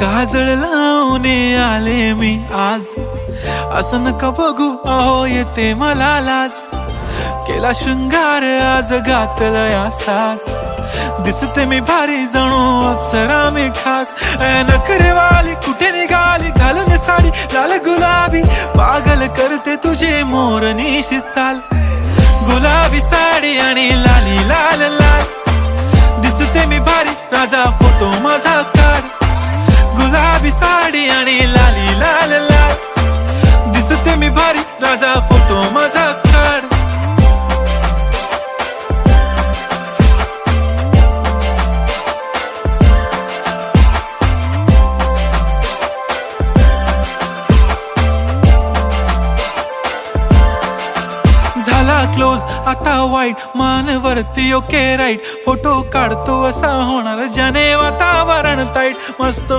काजळ लावून आले मी आज, असं नका बघू अहो येते मला लाज. केला शृंगार आज घातला साज, दिसते मी भारी जणू अप्सरा मी खास. नखरेवाली कुठे निघाली घालून साडी लाल गुलाबी, पागल करते तुझे मोरनीशी चाल. गुलाबी साडी आणि लाली लाल लाल, दिसते मी भारी राजा फोटो माझा काढ. गुलाबी साडी आणि लाली लाल लाल, दिसते मी भारी राजा फोटो माझा काढ. झाला क्लोज आता वाईट, मान वरती ओके राईट. फोटो काढतो असा होणार ज्याने वातावरण ताईट. मस्त